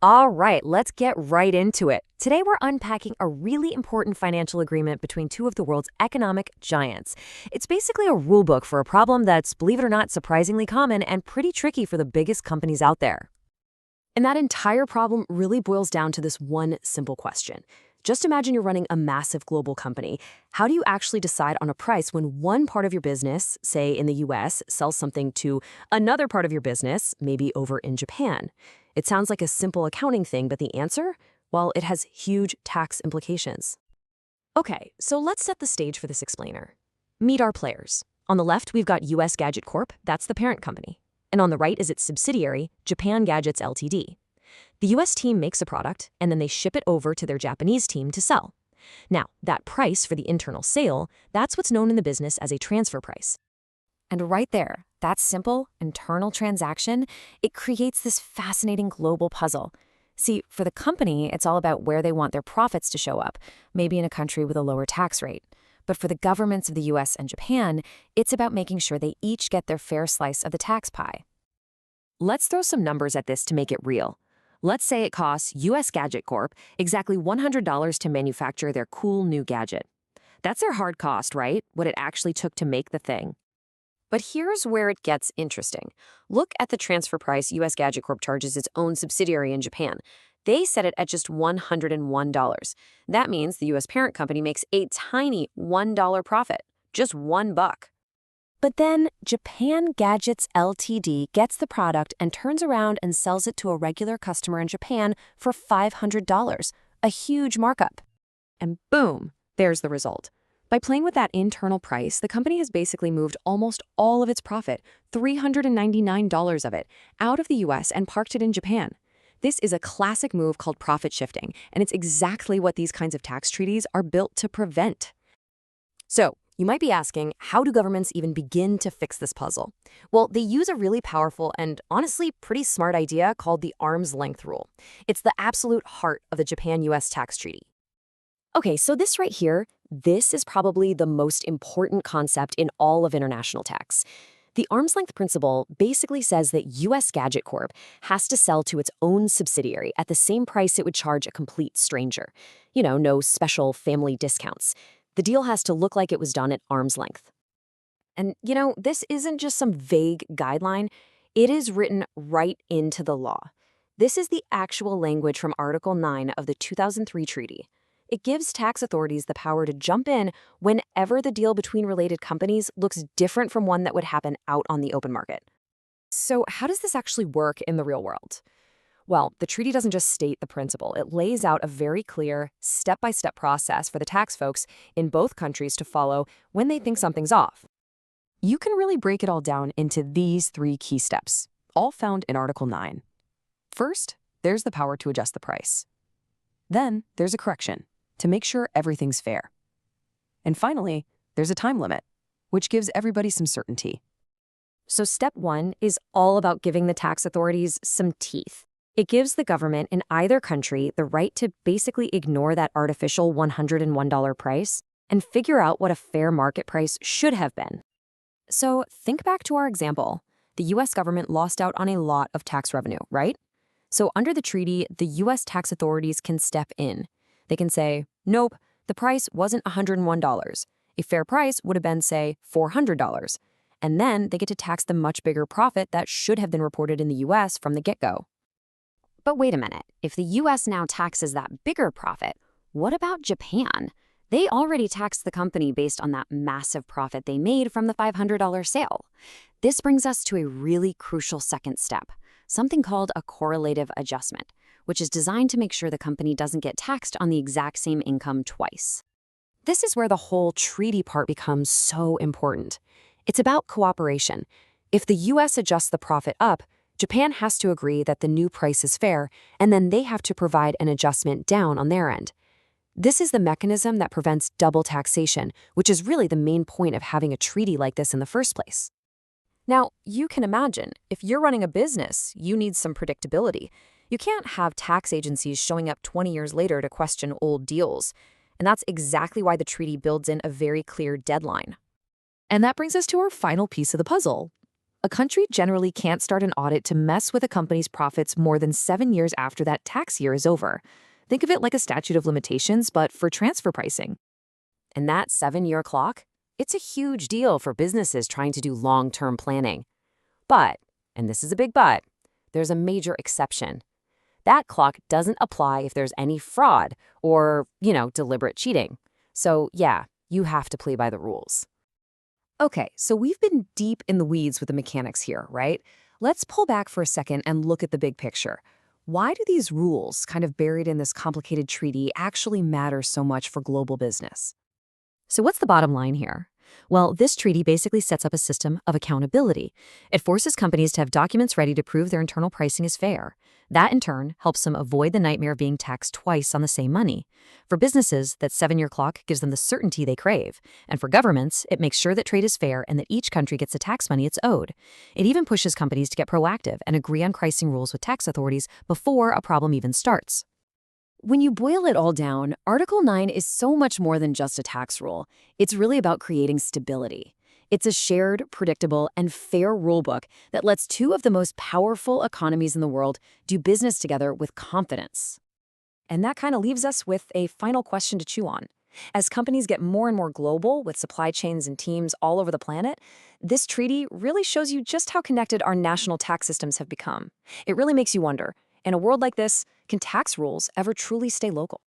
All right, let's get right into it. Today, we're unpacking a really important financial agreement between two of the world's economic giants. It's basically a rule book for a problem that's, believe it or not, surprisingly common and pretty tricky for the biggest companies out there. And that entire problem really boils down to this one simple question. Just imagine you're running a massive global company. How do you actually decide on a price when one part of your business, say in the US, sells something to another part of your business, maybe over in Japan? It sounds like a simple accounting thing, but the answer? Well, it has huge tax implications. Okay, so let's set the stage for this explainer. Meet our players. On the left, we've got US Gadget Corp, that's the parent company. And on the right is its subsidiary, Japan Gadgets Ltd. The US team makes a product, and then they ship it over to their Japanese team to sell. Now, that price for the internal sale, that's what's known in the business as a transfer price. And right there, that simple internal transaction, it creates this fascinating global puzzle. See, for the company, it's all about where they want their profits to show up, maybe in a country with a lower tax rate. But for the governments of the US and Japan, it's about making sure they each get their fair slice of the tax pie. Let's throw some numbers at this to make it real. Let's say it costs US Gadget Corp exactly $100 to manufacture their cool new gadget. That's their hard cost, right? What it actually took to make the thing. But here's where it gets interesting. Look at the transfer price US Gadget Corp charges its own subsidiary in Japan. They set it at just $101. That means the US parent company makes a tiny $1 profit, just $1. But then Japan Gadgets Ltd. gets the product and turns around and sells it to a regular customer in Japan for $500, a huge markup. And boom, there's the result. By playing with that internal price, the company has basically moved almost all of its profit, $399 of it, out of the US and parked it in Japan. This is a classic move called profit shifting, and it's exactly what these kinds of tax treaties are built to prevent. So, you might be asking, how do governments even begin to fix this puzzle? Well, they use a really powerful and honestly pretty smart idea called the arm's length rule. It's the absolute heart of the Japan-US tax treaty. Okay, so this right here, this is probably the most important concept in all of international tax. The arm's length principle basically says that US Gadget Corp has to sell to its own subsidiary at the same price it would charge a complete stranger. No special family discounts. The deal has to look like it was done at arm's length. And, this isn't just some vague guideline. It is written right into the law. This is the actual language from Article 9 of the 2003 treaty. It gives tax authorities the power to jump in whenever the deal between related companies looks different from one that would happen out on the open market. So how does this actually work in the real world? Well, the treaty doesn't just state the principle. It lays out a very clear, step-by-step process for the tax folks in both countries to follow when they think something's off. You can really break it all down into these 3 key steps, all found in Article 9. First, there's the power to adjust the price. Then, there's a correction to make sure everything's fair. And finally, there's a time limit, which gives everybody some certainty. So step 1 is all about giving the tax authorities some teeth. It gives the government in either country the right to basically ignore that artificial $101 price and figure out what a fair market price should have been. So think back to our example. The US government lost out on a lot of tax revenue, right? So under the treaty, the US tax authorities can step in. They can say, nope, the price wasn't $101. A fair price would have been, say, $400. And then they get to tax the much bigger profit that should have been reported in the US from the get-go. But wait a minute, if the US now taxes that bigger profit, what about Japan? They already taxed the company based on that massive profit they made from the $500 sale. This brings us to a really crucial second step, something called a correlative adjustment, which is designed to make sure the company doesn't get taxed on the exact same income twice. This is where the whole treaty part becomes so important. It's about cooperation. If the US adjusts the profit up, Japan has to agree that the new price is fair, and then they have to provide an adjustment down on their end. This is the mechanism that prevents double taxation, which is really the main point of having a treaty like this in the first place. Now, you can imagine, if you're running a business, you need some predictability. You can't have tax agencies showing up 20 years later to question old deals. And that's exactly why the treaty builds in a very clear deadline. And that brings us to our final piece of the puzzle, A country generally can't start an audit to mess with a company's profits more than 7 years after that tax year is over. Think of it like a statute of limitations, but for transfer pricing. And that 7-year clock? It's a huge deal for businesses trying to do long-term planning. But, and this is a big but, there's a major exception. That clock doesn't apply if there's any fraud or, deliberate cheating. So, yeah, you have to play by the rules. Okay, so we've been deep in the weeds with the mechanics here, right? Let's pull back for a second and look at the big picture. Why do these rules, kind of buried in this complicated treaty, actually matter so much for global business? So what's the bottom line here? Well, this treaty basically sets up a system of accountability. It forces companies to have documents ready to prove their internal pricing is fair. That, in turn, helps them avoid the nightmare of being taxed twice on the same money. For businesses, that 7-year clock gives them the certainty they crave. And for governments, it makes sure that trade is fair and that each country gets the tax money it's owed. It even pushes companies to get proactive and agree on pricing rules with tax authorities before a problem even starts. When you boil it all down, Article 9 is so much more than just a tax rule. It's really about creating stability. It's a shared, predictable, and fair rulebook that lets two of the most powerful economies in the world do business together with confidence. And that kind of leaves us with a final question to chew on. As companies get more and more global with supply chains and teams all over the planet, this treaty really shows you just how connected our national tax systems have become. It really makes you wonder, in a world like this, can tax rules ever truly stay local?